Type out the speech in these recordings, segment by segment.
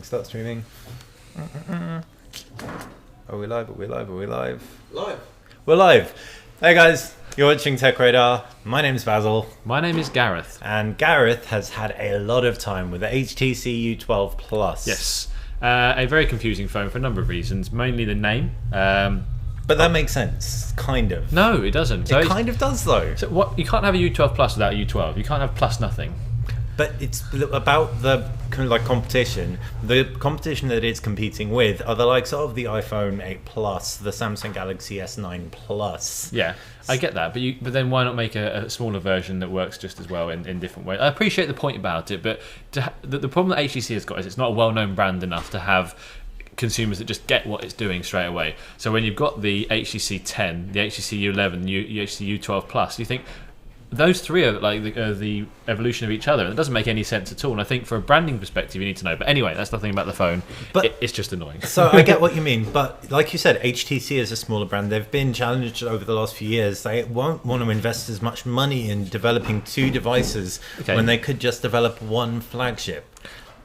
start streaming. Are we live? Are we live? Are we live? Live. We're live. Hey guys, you're watching Tech Radar. My name's Basil. My name is Gareth. And Gareth has had a lot of time with the HTC U12 Plus. Yes. A very confusing phone for a number of reasons, mainly the name. But that makes sense, kind of. No, it doesn't. So it kind of does, though. So what? You can't have a U12 Plus without a U12. You can't have plus nothing. But it's about the kind of like competition. The competition that it's competing with are the likes of the iPhone 8 Plus, the Samsung Galaxy S9 Plus. Yeah, I get that. But then why not make a smaller version that works just as well in different ways? I appreciate the point about it, but the problem that HTC has got is it's not a well-known brand enough to have consumers that just get what it's doing straight away. So when you've got the HTC 10, the HTC U11, the HTC U12 Plus, you think those three are like the evolution of each other, and it doesn't make any sense at all. And I think for a branding perspective, you need to know. But anyway, that's nothing about the phone. But it's just annoying. So I get what you mean, but like you said, HTC is a smaller brand. They've been challenged over the last few years. They won't want to invest as much money in developing two devices when they could just develop one flagship.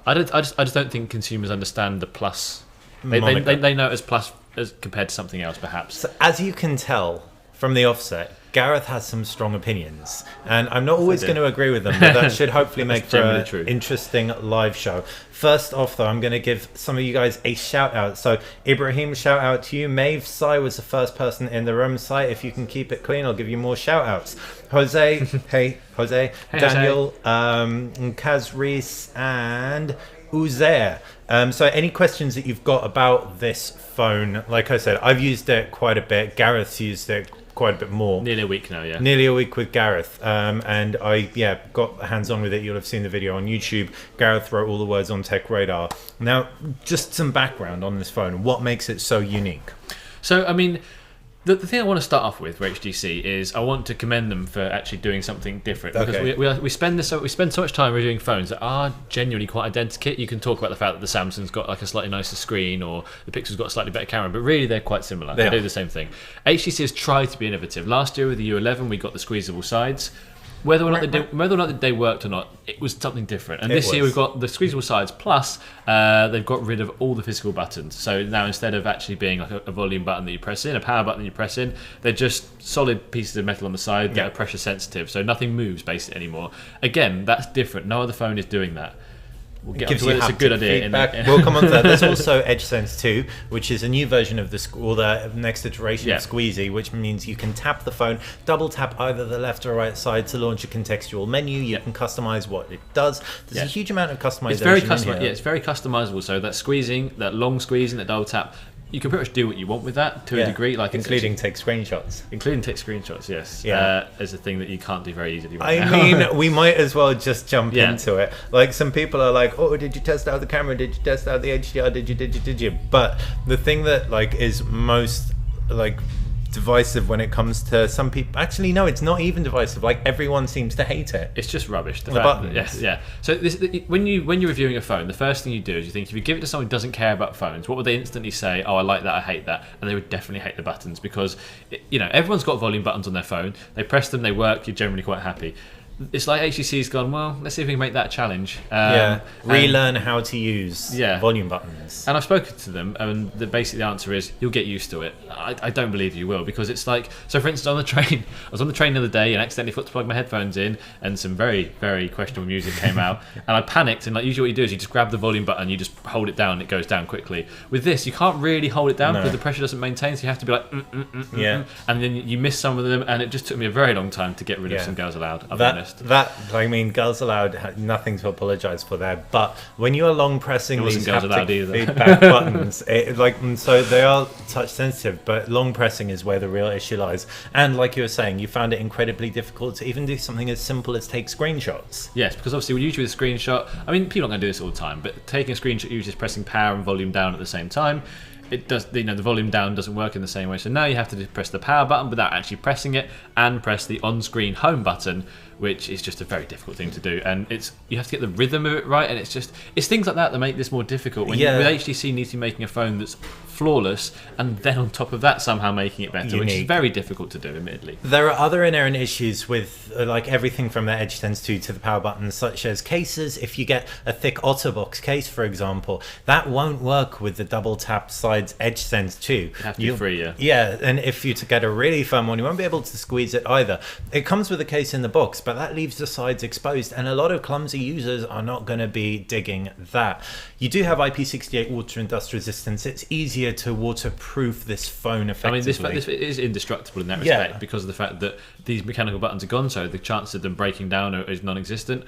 I just don't think consumers understand the Plus. They know it as Plus as compared to something else, perhaps. So as you can tell from the offset, Gareth has some strong opinions, and I'm not always going to agree with them, but that should hopefully make for an interesting live show. First off, though, I'm going to give some of you guys a shout out. So, Ibrahim, shout out to you. Maeve Sai was the first person in the room. Sai, if you can keep it clean, I'll give you more shout outs. Jose, hey, Jose. Hey, Daniel, Kaz Reese, and Uzair. So any questions that you've got about this phone, like I said, I've used it quite a bit. Gareth's used it quite a bit more. Nearly a week now, yeah. Nearly a week with Gareth. And I got hands-on with it. You'll have seen the video on YouTube. Gareth wrote all the words on Tech Radar. Now, just some background on this phone. What makes it so unique? So, I mean, the thing I want to start off with for HTC is I want to commend them for actually doing something different. Because we spend so much time reviewing phones that are genuinely quite identical. You can talk about the fact that the Samsung's got like a slightly nicer screen or the Pixel's got a slightly better camera, but really they're quite similar. They do the same thing. HTC has tried to be innovative. Last year with the U11 we got the squeezable sides. Whether or not they worked or not, it was something different. And this year we've got the squeezable sides plus they've got rid of all the physical buttons. So now instead of actually being like a volume button that you press in, a power button that you press in, they're just solid pieces of metal on the side that are pressure sensitive. So nothing moves basically anymore. Again, that's different. No other phone is doing that. We'll get to whether it's a good idea. We'll come on to that. There's also EdgeSense 2, which is a new version of the next iteration of Squeezy, which means you can tap the phone, double tap either the left or right side to launch a contextual menu. You can customize what it does. There's a huge amount of customization. It's very customizable. Yeah, it's very customizable. So that squeezing, that long squeezing, that double tap, you can pretty much do what you want with that to a degree, like including take screenshots. Including take screenshots, yes. Yeah, is a thing that you can't do very easily. I mean, we might as well just jump into it. Like some people are like, "Oh, did you test out the camera? Did you test out the HDR? Did you?" But the thing that like is most like divisive when it comes to some people, actually no, it's not even divisive. Like everyone seems to hate it. It's just rubbish. The buttons. So when you're reviewing a phone, the first thing you do is you think, if you give it to someone who doesn't care about phones, what would they instantly say? Oh, I like that, I hate that, and they would definitely hate the buttons because everyone's got volume buttons on their phone. They press them, they work. You're generally quite happy. It's like HTC's gone, well, let's see if we can make that a challenge. Relearn how to use volume buttons. And I've spoken to them, and basically the answer is you'll get used to it. I don't believe you will, because it's like, so for instance, on the train, I was on the train the other day and accidentally forgot to plug my headphones in, and some very, very questionable music came out, and I panicked, and like usually what you do is you just grab the volume button, you just hold it down, and it goes down quickly. With this, you can't really hold it down because the pressure doesn't maintain, so you have to be like, and then you miss some of them, and it just took me a very long time to get rid of some Girls Aloud, I'll be honest. I mean, Girls Aloud had nothing to apologise for there, but when you are long pressing these haptic feedback buttons, so they are touch sensitive, but long pressing is where the real issue lies. And like you were saying, you found it incredibly difficult to even do something as simple as take screenshots. Yes, because obviously usually with a screenshot, I mean, people aren't going to do this all the time, but taking a screenshot usually is pressing power and volume down at the same time. It does, the volume down doesn't work in the same way. So now you have to just press the power button without actually pressing it, and press the on-screen home button, which is just a very difficult thing to do, and you have to get the rhythm of it right, and it's things like that make this more difficult. With HTC needs to be making a phone that's flawless, and then on top of that somehow making it better, which is very difficult to do, admittedly. There are other inherent issues with like everything from the Edge Sense 2 to the power buttons, such as cases. If you get a thick OtterBox case, for example, that won't work with the double tap sides Edge Sense 2. You have to be free, yeah, and if you to get a really firm one, you won't be able to squeeze it either. It comes with a case in the box, but that leaves the sides exposed, and a lot of clumsy users are not going to be digging that. You do have IP68 water and dust resistance. It's easier to waterproof this phone effectively. I mean, this is indestructible in that respect, because of the fact that these mechanical buttons are gone, so the chance of them breaking down is non-existent.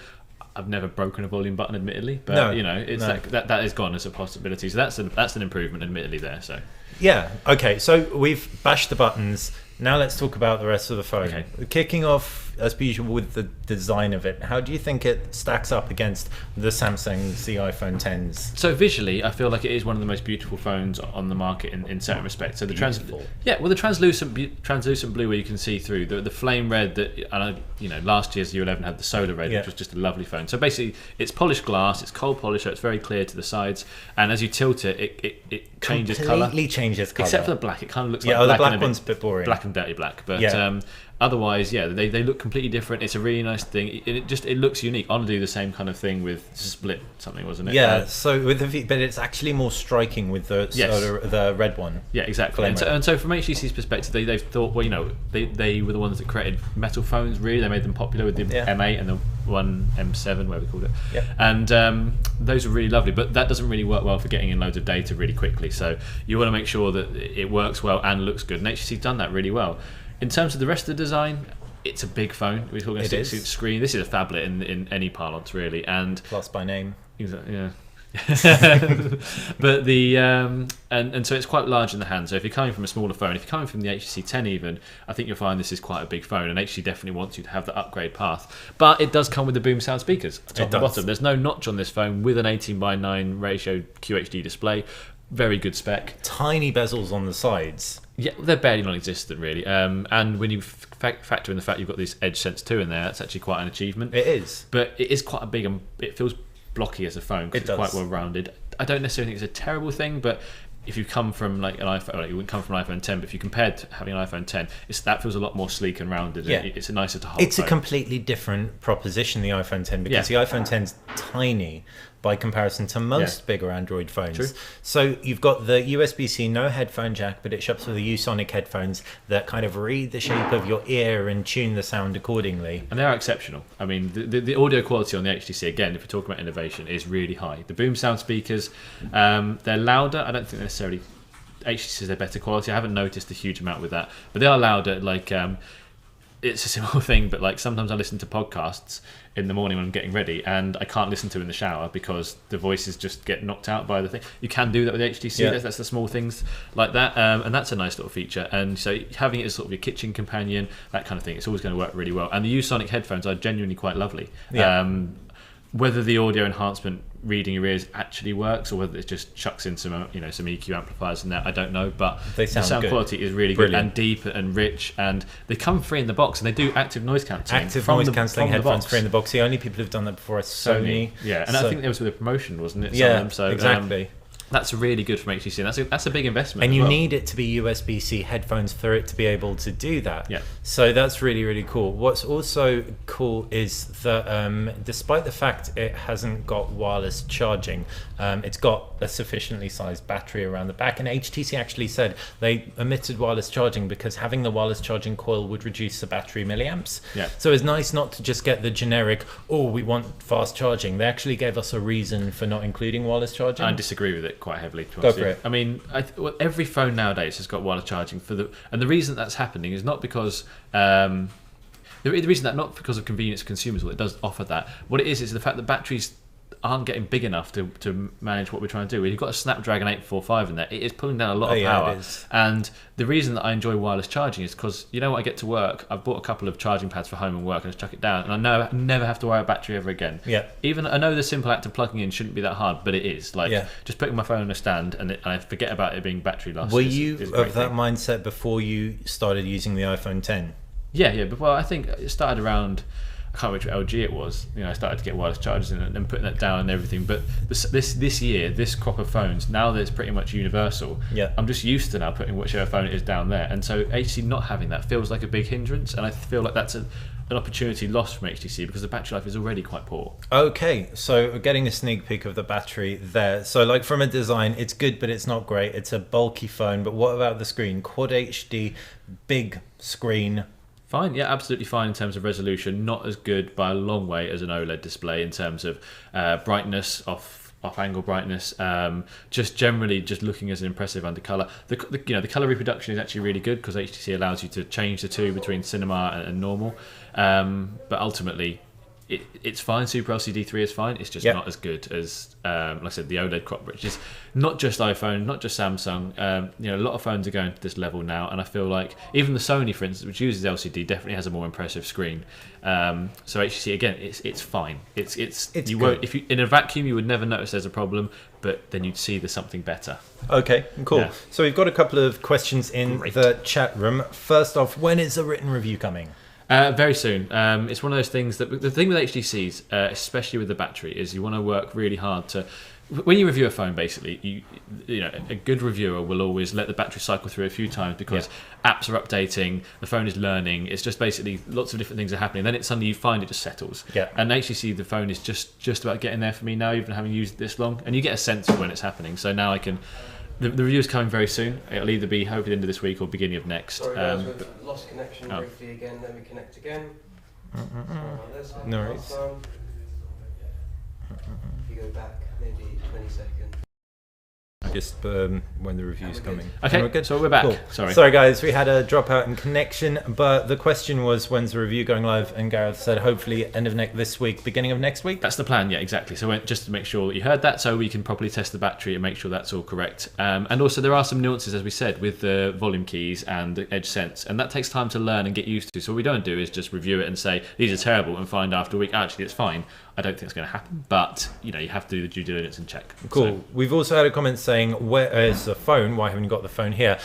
I've never broken a volume button, admittedly, but that is gone as a possibility. So that's an improvement, admittedly, there. So yeah, okay. So we've bashed the buttons. Now let's talk about the rest of the phone. Okay. Kicking off, as usual, with the design of it. How do you think it stacks up against the Samsung's, the iPhone 10s? So visually, I feel like it is one of the most beautiful phones on the market in certain respects. So the the translucent blue where you can see through, the flame red that, last year's U11 had the solar red, which was just a lovely phone. So basically, it's polished glass, it's cold polish, so it's very clear to the sides, and as you tilt it, it changes colour. Completely changes colour. Except for the black, it kind of looks like black. The black one's a bit boring. Black and dirty black, but otherwise, they look completely different. It's a really nice thing. It looks unique. I want to do the same kind of thing with Split something, wasn't it? Yeah. So with but it's actually more striking with the red one. Yeah, exactly. And so from HTC's perspective, they've thought, they were the ones that created metal phones. Really, they made them popular with the M8 and the one M7, whatever we called it. Yeah. And those are really lovely, but that doesn't really work well for getting in loads of data really quickly. So you want to make sure that it works well and looks good. And HTC's done that really well. In terms of the rest of the design, it's a big phone. We're talking a 6-inch screen. This is a phablet in any parlance, really. And Plus by name. Exactly, yeah. But and so it's quite large in the hand. So if you're coming from a smaller phone, if you're coming from the HTC 10 even, I think you'll find this is quite a big phone, and HTC definitely wants you to have the upgrade path. But it does come with the boom sound speakers, top and bottom. There's no notch on this phone, with an 18:9 ratio QHD display. Very good spec. Tiny bezels on the sides. Yeah, they're barely non-existent, really. And when you factor in the fact you've got this Edge Sense 2 in there, that's actually quite an achievement. It is. But it is quite a big, it feels blocky as a phone, because it's quite well rounded. I don't necessarily think it's a terrible thing, but if you come from like an iPhone, you wouldn't come from an iPhone 10, but if you compared to having an iPhone 10, that feels a lot more sleek and rounded. Yeah. It's nicer to hold. It's a completely different proposition, the iPhone 10, because the iPhone 10's tiny by comparison to most bigger Android phones. True. So you've got the USB-C, no headphone jack, but it ships with the Usonic headphones that kind of read the shape of your ear and tune the sound accordingly. And they are exceptional. I mean, the audio quality on the HTC, again, if we're talking about innovation, is really high. The boom sound speakers, they're louder. I don't think necessarily HTC says they're better quality. I haven't noticed a huge amount with that, but they are louder. Like, it's a simple thing, but like sometimes I listen to podcasts in the morning when I'm getting ready, and I can't listen to in the shower because the voices just get knocked out by the thing. You can do that with the HTC. That's the small things like that, and that's a nice little feature. And so having it as sort of your kitchen companion, that kind of thing, it's always going to work really well. And the Usonic headphones are genuinely quite lovely. Whether the audio enhancement reading your ears actually works, or whether it just chucks in some EQ amplifiers in there, I don't know. But the sound quality is really good and deep and rich, and they come free in the box, and they do active noise cancelling. Active noise cancelling headphones free in the box. The only people who've done that before are Sony. Yeah, and I think there was with a promotion, wasn't it? Yeah, exactly. That's really good from HTC, and that's a big investment. And you need it to be USB-C headphones for it to be able to do that. Yeah. So that's really, really cool. What's also cool is that despite the fact it hasn't got wireless charging, it's got a sufficiently sized battery around the back. And HTC actually said they omitted wireless charging because having the wireless charging coil would reduce the battery milliamps. Yeah. So it's nice not to just get the generic, we want fast charging. They actually gave us a reason for not including wireless charging. I disagree with it quite heavily. Go for it. I mean, every phone nowadays has got wireless charging and the reason that's happening is not because the reason that not because of convenience to consumers. Well, it does offer that. What it is the fact that batteries aren't getting big enough to manage what we're trying to do. When you've got a Snapdragon 845 in there, it is pulling down a lot of power. It is. And the reason that I enjoy wireless charging is because, when I get to work, I've bought a couple of charging pads for home and work, and just chuck it down, and I never have to worry about battery ever again. Yeah. Even I know the simple act of plugging in shouldn't be that hard, but it is. Just putting my phone on a stand, and I forget about it being battery lost. Were you of that mindset before you started using the iPhone 10? Yeah. But I think it started around. I can't remember which LG it was. I started to get wireless chargers in and putting that down and everything. But this year, this crop of phones, now that it's pretty much universal, I'm just used to now putting whichever phone it is down there. And so HTC not having that feels like a big hindrance, and I feel like that's an opportunity lost from HTC because the battery life is already quite poor. Okay, so getting a sneak peek of the battery there. So like from a design, it's good, but it's not great. It's a bulky phone, but what about the screen? Quad HD, big screen. Fine, yeah, absolutely fine in terms of resolution. Not as good by a long way as an OLED display in terms of brightness, off-angle brightness. Just generally, just looking as an impressive under color. The color reproduction is actually really good because HTC allows you to change the two between cinema and normal. But ultimately, it's fine. Super LCD 3 is fine. It's just not as good as, like I said, the OLED crop, which is not just iPhone, not just Samsung. A lot of phones are going to this level now, and I feel like even the Sony, for instance, which uses LCD, definitely has a more impressive screen. So HTC, again, it's fine. It's you won't, if you in a vacuum, you would never notice there's a problem, but then you'd see there's something better. Okay, cool. Yeah. So we've got a couple of questions in the chat room. First off, when is a written review coming? Very soon. It's one of those things that the thing with HTCs, especially with the battery, is you want to work really hard to. When you review a phone, basically, a good reviewer will always let the battery cycle through a few times because apps are updating, the phone is learning. It's just basically lots of different things are happening. Then suddenly you find it just settles. Yeah. And HTC, the phone is just about getting there for me now, even having used it this long. And you get a sense of when it's happening. So now I can. The review is coming very soon. It'll either be hopefully the end of this week or beginning of next. Sorry guys, we've lost connection briefly again. Let me connect again. No worries. If you go back maybe 20 seconds. Just when the review's coming. Okay, we're good. So we're back. Cool. Sorry guys, we had a dropout in connection, but the question was when's the review going live, and Gareth said hopefully end of this week, beginning of next week. That's the plan, yeah, exactly. So just to make sure that you heard that, so we can properly test the battery and make sure that's all correct. And also there are some nuances, as we said, with the volume keys and the Edge Sense, and that takes time to learn and get used to. So what we don't do is just review it and say these are terrible and find after a week actually it's fine. I don't think it's going to happen, but you have to do the due diligence and check. Cool. So, we've also had a comment saying, where is the phone? Why haven't you got the phone here?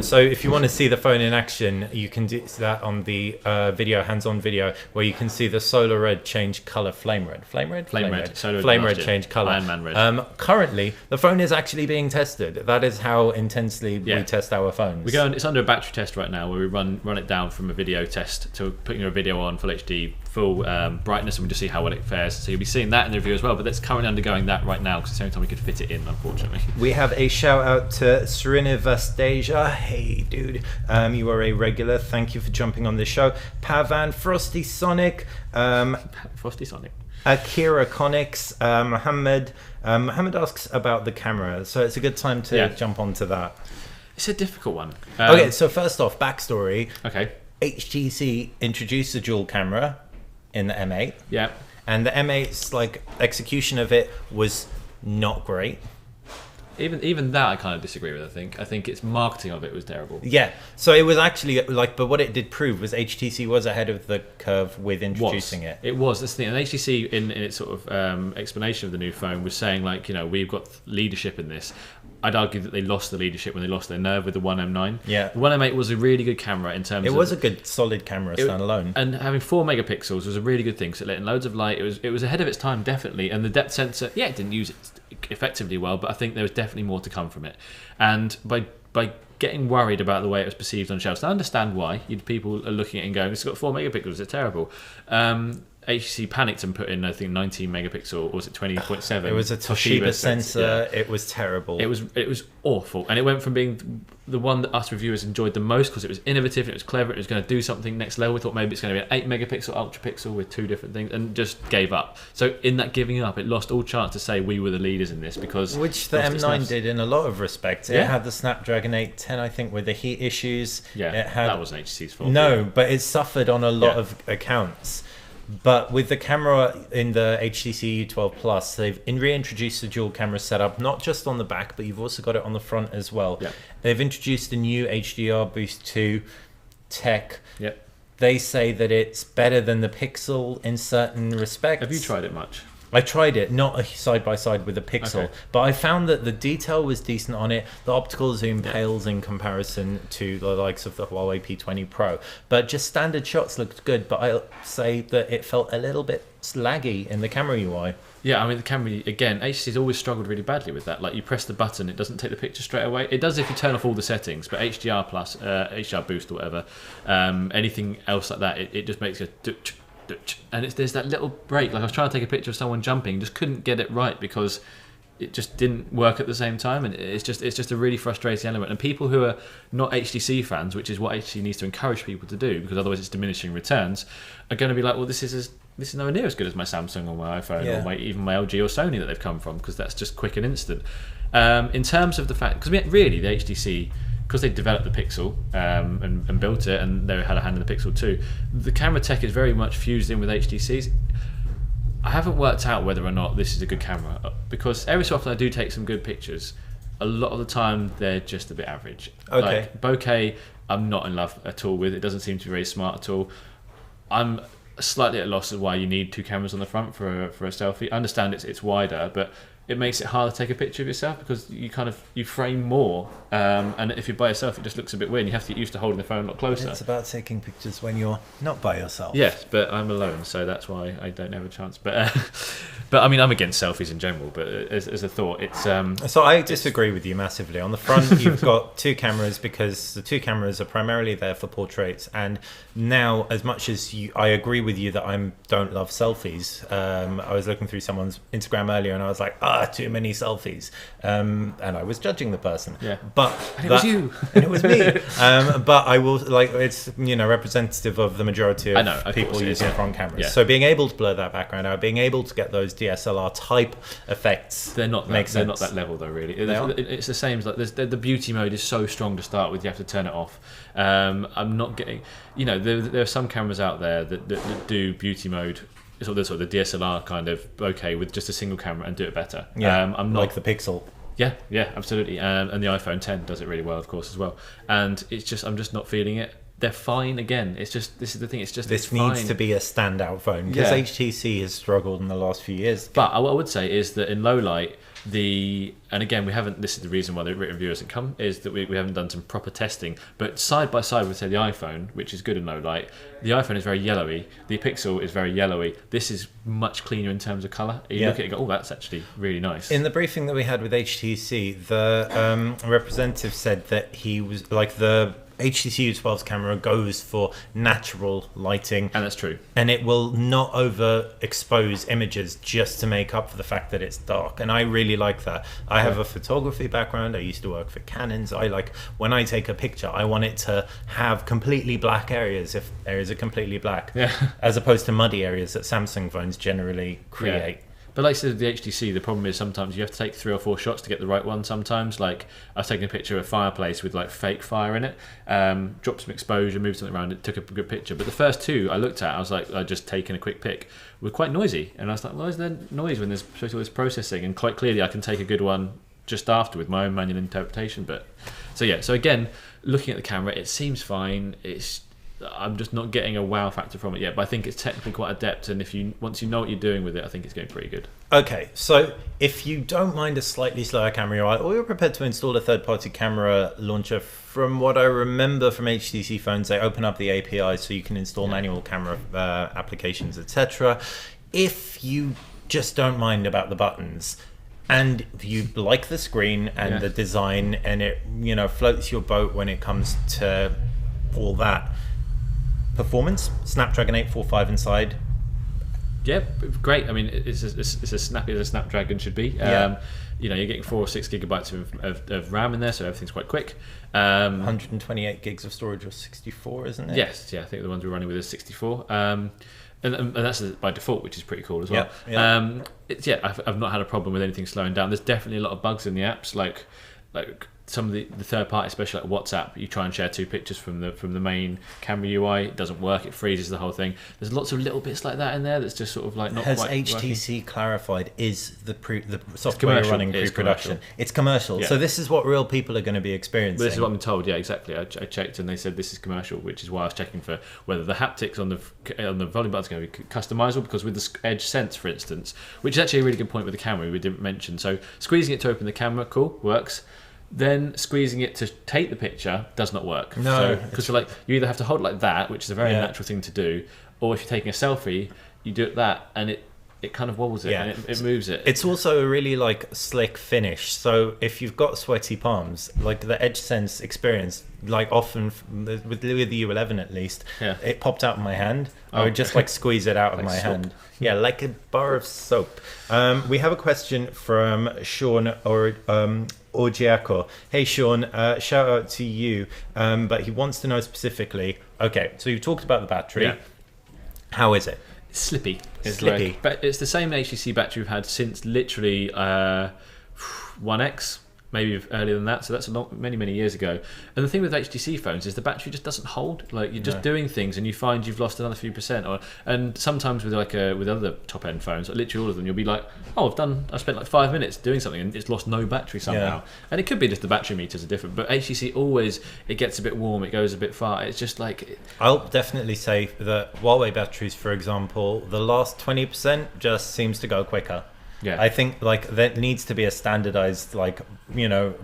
So if you want to see the phone in action, you can do that on the video, hands-on video, where you can see the solar red change color, flame red, flame red change color. Iron Man red. Currently, the phone is actually being tested. That is how intensely we test our phones. It's under a battery test right now, where we run it down from a video test to putting a video on full HD, full brightness, and we just see how well it fares. So you'll be seeing that in the review as well, but that's currently undergoing that right now because it's the only time we could fit it in, unfortunately. We have a shout out to Srinivastasia. Hey dude, you are a regular, thank you for jumping on the show. Pavan, Frosty Sonic, Akira Conics, Mohammed asks about the camera, so it's a good time to jump onto that. It's a difficult one. Okay, so first off, backstory. Okay. HTC introduced the dual camera in the M8. Yeah. And the M8's execution of it was not great. Even that I kind of disagree with. I think its marketing of it was terrible. Yeah. So it was actually but what it did prove was HTC was ahead of the curve with introducing it. It was. That's the thing. And HTC in its sort of explanation of the new phone was saying we've got leadership in this. I'd argue that they lost the leadership when they lost their nerve with the 1M9. Yeah. The 1M8 was a really good camera in terms of... It was a good, solid camera standalone. And having 4 megapixels was a really good thing. So it let in loads of light. It was ahead of its time, definitely. And the depth sensor, it didn't use it effectively well, but I think there was definitely more to come from it. And by getting worried about the way it was perceived on shelves, I understand why. People are looking at it and going, it's got 4 megapixels, it's terrible. HTC panicked and put in, I think, 19 megapixel, or was it 20.7? It was a Toshiba sensor. Yeah. It was terrible. It was awful, and it went from being the one that us reviewers enjoyed the most because it was innovative, and it was clever, it was going to do something next level. We thought maybe it's going to be an 8 megapixel ultra pixel with 2 different things, and just gave up. So in that giving up, it lost all chance to say we were the leaders in this because which the M9 did in a lot of respects. It had the Snapdragon 810, I think, with the heat issues. Yeah, that wasn't HTC's fault. No, but it suffered on a lot of accounts. But with the camera in the HTC U12 Plus, they've reintroduced the dual camera setup, not just on the back, but you've also got it on the front as well. Yep. They've introduced a new HDR Boost 2 tech. Yep. They say that it's better than the Pixel in certain respects. Have you tried it much? I tried it, not a side by side with a Pixel, but I found that the detail was decent on it. The optical zoom pales in comparison to the likes of the Huawei P20 Pro, but just standard shots looked good. But I'll say that it felt a little bit laggy in the camera UI. Yeah, I mean, the camera, again, HTC's always struggled really badly with that. Like, you press the button, it doesn't take the picture straight away. It does if you turn off all the settings, but HDR Plus, HDR Boost or whatever, anything else like that, it just makes a and there's that little break. Like, I was trying to take a picture of someone jumping, just couldn't get it right because it just didn't work at the same time, and it's just a really frustrating element. And people who are not HTC fans, which is what HTC needs to encourage people to do, because otherwise it's diminishing returns, are going to be like, well, this is nowhere near as good as my Samsung or my iPhone or even my LG or Sony that they've come from, because that's just quick and instant. In terms of the fact, because really the HTC, because they developed the Pixel and built it, and they had a hand in the Pixel too, the camera tech is very much fused in with HTC's. I haven't worked out whether or not this is a good camera, because every so often I do take some good pictures. A lot of the time they're just a bit average. Like bokeh, I'm not in love at all with. It doesn't seem to be very smart at all. I'm slightly at a loss of why you need two cameras on the front for a selfie. I understand it's wider, but it makes it harder to take a picture of yourself because you frame more, and if you're by yourself, it just looks a bit weird. You have to get used to holding the phone a lot closer. It's about taking pictures when you're not by yourself. Yes, but I'm alone, so that's why I don't have a chance. But I mean, I'm against selfies in general. But as a thought, it's so I disagree with you massively. On the front, you've got two cameras because the two cameras are primarily there for portraits. And now, as much as I agree with you that I don't love selfies, I was looking through someone's Instagram earlier, and I was like, too many selfies, and I was judging the person. Yeah, but it was you, and it was me. But I will it's representative of the majority of people using front cameras. Yeah. So being able to blur that background out, being able to get those DSLR type effects, they're not that level though. Really, it's the same as like the beauty mode is so strong to start with. You have to turn it off. I'm not getting. There are some cameras out there that do beauty mode. Sort of the DSLR kind of bokeh with just a single camera and do it better. Yeah, I'm not like the Pixel. Yeah, absolutely. And the iPhone 10 does it really well, of course, as well. And I'm just not feeling it. They're fine again. This is the thing. This needs to be a standout phone because HTC has struggled in the last few years. But what I would say is that in low light, and again, we haven't. This is the reason why the written review hasn't come, is that we haven't done some proper testing. But side by side with, say, the iPhone, which is good in low light, the iPhone is very yellowy. The Pixel is very yellowy. This is much cleaner in terms of colour. You look at it and go, oh, that's actually really nice. In the briefing that we had with HTC, the representative said that he was like the HTC U12's camera goes for natural lighting, and that's true, and it will not overexpose images just to make up for the fact that it's dark, and I really like that. I have a photography background. I used to work for Canons. I like when I take a picture, I want it to have completely black areas if areas are completely black, as opposed to muddy areas that Samsung phones generally create. But like I said, the HTC, the problem is sometimes you have to take 3 or 4 shots to get the right one sometimes. Like, I was taking a picture of a fireplace with like fake fire in it, dropped some exposure, moved something around it, took a good picture. But the first 2 I looked at, I was like, I'd just taken a quick pic, were quite noisy. And I was like, why is there noise when there's supposed to be all this processing? And quite clearly I can take a good one just after with my own manual interpretation. But so again, looking at the camera, it seems fine. I'm just not getting a wow factor from it yet, but I think it's technically quite adept, and once you know what you're doing with it, I think it's going pretty good. Okay, so if you don't mind a slightly slower camera UI, or you're prepared to install a third-party camera launcher, from what I remember from HTC phones, they open up the API so you can install manual camera applications, etc. If you just don't mind about the buttons, and you like the screen and the design, and it floats your boat when it comes to all that, performance, Snapdragon 845 inside. Yeah, great. I mean, it's as snappy as a Snapdragon should be. You're getting 4 or 6 gigabytes of RAM in there, so everything's quite quick. 128 gigs of storage or 64, isn't it? Yes, I think the ones we're running with is 64. And that's by default, which is pretty cool as well. I've not had a problem with anything slowing down. There's definitely a lot of bugs in the apps, like some of the third party, especially like WhatsApp, you try and share 2 pictures from the main camera UI, it doesn't work, it freezes the whole thing. There's lots of little bits like that in there that's just sort of like not Has quite HTC working. Clarified is the software you're running pre-production? It's commercial. Yeah. So this is what real people are going to be experiencing. But this is what I'm told. Yeah, exactly. I checked and they said this is commercial, which is why I was checking for whether the haptics on the volume button is going to be customizable, because with the Edge Sense, for instance, which is actually a really good point with the camera we didn't mention. So squeezing it to open the camera, cool, works. Then squeezing it to take the picture does not work. No, because like you either have to hold it like that, which is a very natural thing to do, or if you're taking a selfie, you do it that, and it kind of wobbles it and it moves it. It's also a really like slick finish. So if you've got sweaty palms, like the Edge Sense experience, like often with the U11 at least, it popped out of my hand. I would just like squeeze it out of my hand. Yeah, like a bar of soap. We have a question from Sean Orgiaco. Hey Sean, shout out to you. But he wants to know specifically. Okay, so you talked about the battery. Yeah. How is it? Slippy. Slippy. But it's the same HTC battery we've had since literally 1X, maybe earlier than that. So that's many years ago. And the thing with HTC phones is the battery just doesn't hold. Like you're just doing things and you find you've lost another few percent. And sometimes with with other top end phones, like literally all of them, you'll be like, oh, I've spent like 5 minutes doing something and it's lost no battery somehow. And it could be just the battery meters are different. But HTC always, it gets a bit warm, it goes a bit far. It's just like... I'll definitely say that Huawei batteries, for example, the last 20% just seems to go quicker. Yeah. I think like there needs to be a standardized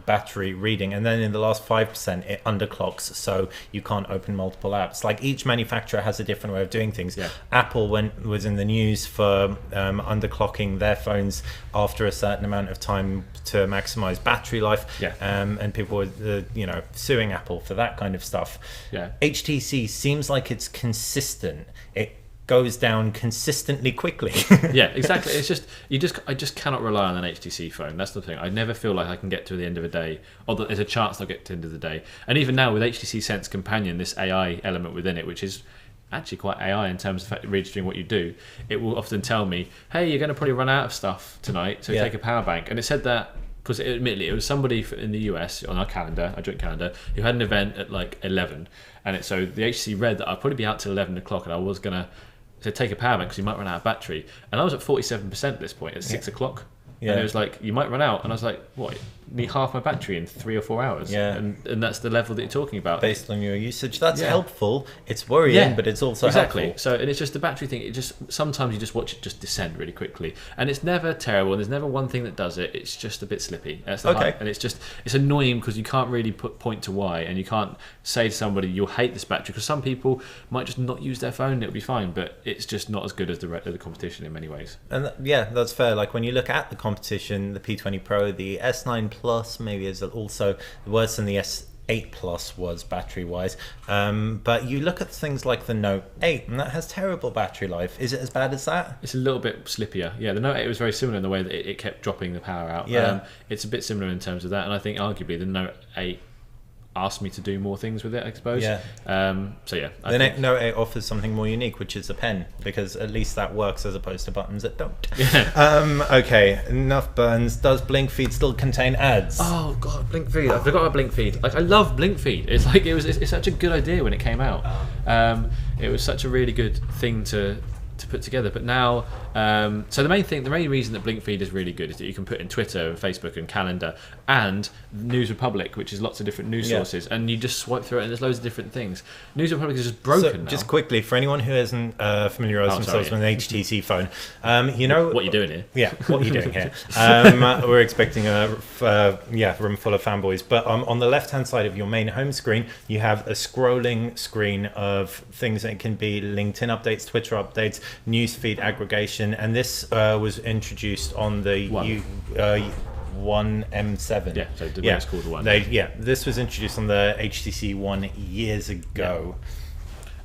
battery reading, and then in the last 5% it underclocks, so you can't open multiple apps. Like each manufacturer has a different way of doing things. Apple was in the news for underclocking their phones after a certain amount of time to maximize battery life. And people were suing Apple for that kind of stuff. HTC seems like it's consistent. It goes down consistently quickly. Yeah, exactly. It's just I just cannot rely on an HTC phone. That's the thing. I never feel like I can get to the end of a day, or that there's a chance I'll get to the end of the day. And even now with HTC Sense Companion, this AI element within it, which is actually quite AI in terms of registering what you do, it will often tell me, hey, you're going to probably run out of stuff tonight, so take a power bank. And it said that because admittedly it was somebody in the US on our joint calendar, who had an event at like 11, and so the HTC read that I'd probably be out till 11 o'clock, and I was going to take a power bank because you might run out of battery. And I was at 47% at this point at 6 o'clock. And it was like, you might run out. And I was like, what? Need half my battery in 3 or 4 hours. And that's the level that you're talking about. Based on your usage. That's helpful. It's worrying, but it's also helpful. So, and it's just the battery thing. It just, sometimes you just watch it just descend really quickly. And it's never terrible. And there's never one thing that does it. It's just a bit slippy. That's the height. And it's annoying because you can't really point to why. And you can't say to somebody, you'll hate this battery. Because some people might just not use their phone and it'll be fine. But it's just not as good as the competition in many ways. And that's fair. Like when you look at the competition, the P20 Pro, the S9 Plus maybe is also worse than the S8 Plus was battery wise, but you look at things like the Note 8 and that has terrible battery life. Is it as bad as that? It's a little bit slippier. The Note 8 was very similar in the way that it kept dropping the power out. It's a bit similar in terms of that, and I think arguably the Note 8 asked me to do more things with it, I suppose. The Note 8 offers something more unique, which is a pen, because at least that works as opposed to buttons that don't. Okay, enough burns. Does Blink Feed still contain ads? Oh god, Blink Feed. I forgot about Blink Feed. Like I love Blink Feed. It's like it's such a good idea when it came out. It was such a really good thing to put together, but now so the main reason that Blink Feed is really good is that you can put in Twitter and Facebook and Calendar and News Republic, which is lots of different news sources, and you just swipe through it and there's loads of different things. News Republic is just broken now. Just quickly, for anyone who hasn't familiarised themselves with an HTC phone, what you're doing here. What you're doing here. We're expecting a room full of fanboys, but on the left hand side of your main home screen you have a scrolling screen of things that can be LinkedIn updates, Twitter updates, newsfeed aggregation, and this was introduced on the One M7. So it's called the One. This was introduced on the HTC One years ago.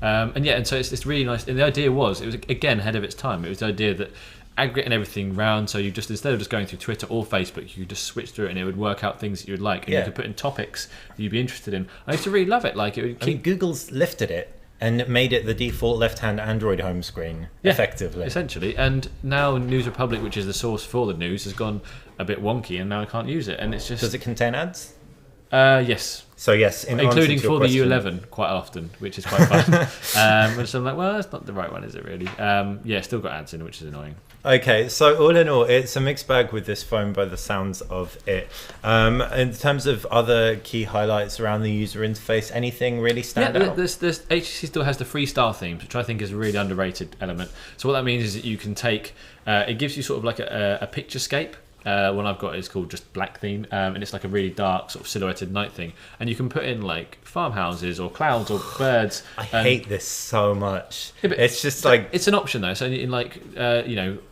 And so it's really nice. And the idea was, it was again ahead of its time. It was the idea that aggregating everything round, so you just, instead of just going through Twitter or Facebook, you could just switch through it and it would work out things that you would like, and you could put in topics that you'd be interested in. I used to really love it. Like it would keep... Google's lifted it and made it the default left-hand Android home screen, effectively. Essentially. And now News Republic, which is the source for the news, has gone a bit wonky, and now I can't use it. And it's just... Does it contain ads? Yes. So yes, including for the U11 quite often, which is quite fun. Which I'm like, well, that's not the right one, is it really? Yeah, still got ads in, which is annoying. Okay, so all in all, it's a mixed bag with this phone by the sounds of it. In terms of other key highlights around the user interface, anything really stand out? This HTC still has the freestyle themes, which I think is a really underrated element. So what that means is that you can take, it gives you sort of like a picturescape. One I've got is called just black theme, and it's like a really dark sort of silhouetted night thing, and you can put in like farmhouses or clouds or birds. I hate this so much. Yeah, it's just like, it's an option though, so in like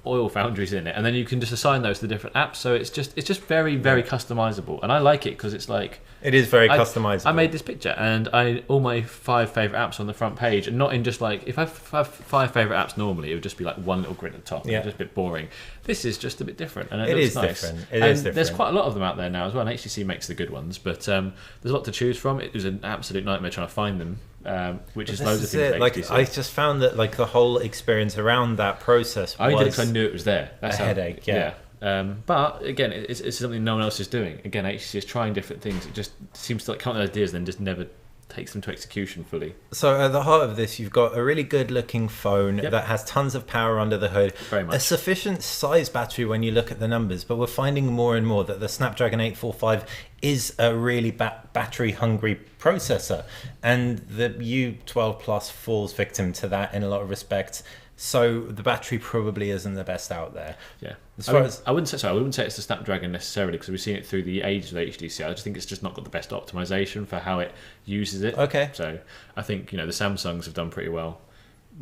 oil foundries in it, and then you can just assign those to different apps, so it's just very customizable, and I like it because it's like, it is very customizable. I made this picture, and all my 5 favorite apps on the front page, and not in just like, if I have 5 favorite apps normally, it would just be like one little grid at the top. Yeah, just a bit boring. This is just a bit different, and it is nice. Different. It is different. There's quite a lot of them out there now as well. And HTC makes the good ones, but there's a lot to choose from. It was an absolute nightmare trying to find them, which is loads of things. Like, I just found that like the whole experience around that process I did it because I knew it was there. That's a headache. Yeah. But again, it's something no one else is doing. Again, HTC is trying different things. It just seems to like come up with ideas and then just never takes them to execution fully. So at the heart of this, you've got a really good looking phone that has tons of power under the hood, very much. A sufficient size battery when you look at the numbers, but we're finding more and more that the Snapdragon 845 is a really battery hungry processor, and the U12 Plus falls victim to that in a lot of respects. So the battery probably isn't the best out there. Yeah, I wouldn't say it's the Snapdragon necessarily, because we've seen it through the ages of the HTC. I just think it's just not got the best optimization for how it uses it. Okay. So I think the Samsungs have done pretty well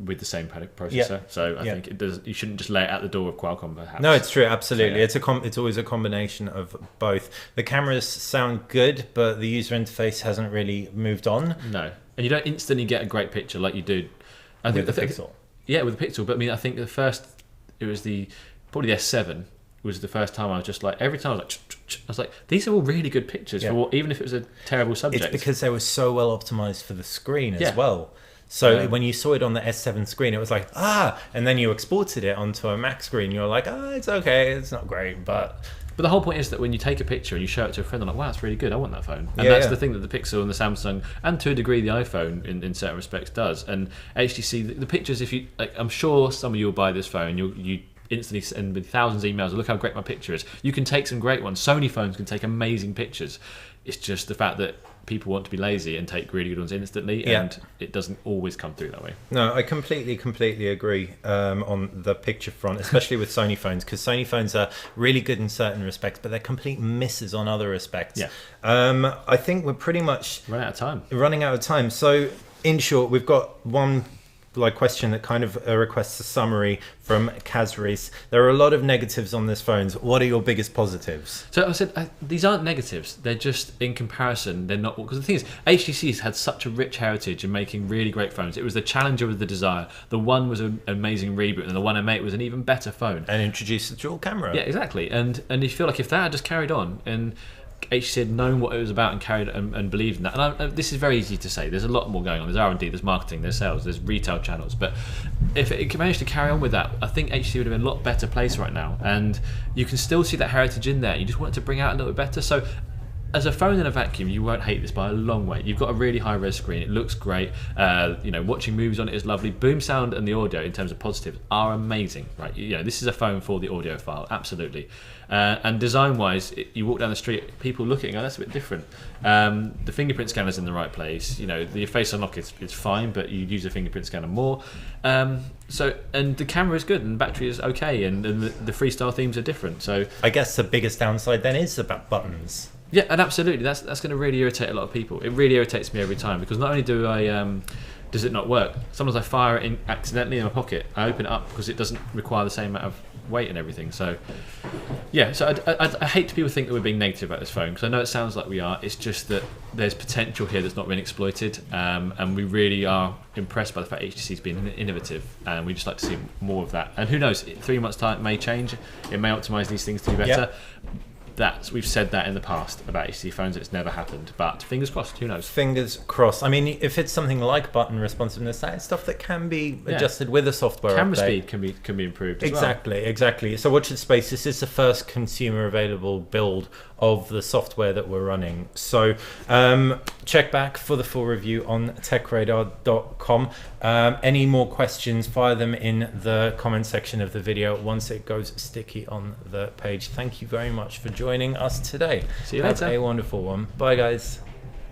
with the same processor. Yeah. So I think it does. You shouldn't just lay it out the door of Qualcomm, perhaps. No, it's true. Absolutely, so, yeah. It's always a combination of both. The cameras sound good, but the user interface hasn't really moved on. No, and you don't instantly get a great picture like you do. I think with the Pixel. Yeah, with the Pixel, but I mean, I think probably the S7 was the first time I was just like, every time I was like, these are all really good pictures for even if it was a terrible subject. It's because they were so well optimized for the screen as well. So when you saw it on the S7 screen, it was like, and then you exported it onto a Mac screen, you're like, it's okay, it's not great, but the whole point is that when you take a picture and you show it to a friend, they're like, wow, it's really good, I want that phone. And that's the thing that the Pixel and the Samsung, and to a degree the iPhone in certain respects does. And HTC, the pictures, if you, like, I'm sure some of you will buy this phone, you instantly send with thousands of emails, look how great my picture is. You can take some great ones. Sony phones can take amazing pictures. It's just the fact that people want to be lazy and take really good ones instantly, and it doesn't always come through that way. No, I completely agree on the picture front, especially with Sony phones, because Sony phones are really good in certain respects, but they're complete misses on other respects. Yeah. I think we're pretty much running out of time. So in short, we've got one question that kind of requests a summary from Kazris. There are a lot of negatives on this phone. What are your biggest positives? So I said these aren't negatives. They're just, in comparison, they're not. Because the thing is, HTC's had such a rich heritage in making really great phones. It was the Challenger with the Desire. The One was an amazing reboot, and the One M8 was an even better phone. And introduced the dual camera. Yeah, exactly. And you feel like if that had just carried on, and HTC had known what it was about and carried and believed in that. And this is very easy to say. There's a lot more going on. There's R&D, there's marketing, there's sales, there's retail channels. But if it managed to carry on with that, I think HTC would have been a lot better place right now. And you can still see that heritage in there. You just want it to bring out a little bit better. So as a phone in a vacuum, you won't hate this by a long way. You've got a really high res screen. It looks great. Watching movies on it is lovely. Boom sound and the audio, in terms of positives, are amazing. Right? This is a phone for the audiophile, absolutely. And design-wise, you walk down the street, people look at it and go, that's a bit different. The fingerprint scanner's in the right place. The face unlock is fine, but you use a fingerprint scanner more. And the camera is good, and the battery is okay, and the freestyle themes are different. So I guess the biggest downside then is about buttons. Yeah, and absolutely, that's going to really irritate a lot of people. It really irritates me every time, because not only do does it not work, sometimes I fire it accidentally in my pocket. I open it up because it doesn't require the same amount of weight and everything. So yeah, so I hate people think that we're being negative about this phone, because I know it sounds like we are. It's just that there's potential here that's not been exploited, and we really are impressed by the fact HTC's been innovative, and we just like to see more of that. And who knows, 3 months time it may change, it may optimize these things to be better. we've said that in the past about HTC phones. It's never happened, but fingers crossed. Who knows? Fingers crossed. I mean, if it's something like button responsiveness, that is stuff that can be adjusted with a software Camera update. speed can be improved. Exactly. So watch this space. This is the first consumer available build of the software that we're running. So check back for the full review on techradar.com. Any more questions, fire them in the comment section of the video once it goes sticky on the page. Thank you very much for joining us today. See you later. Have a wonderful one. Bye, guys.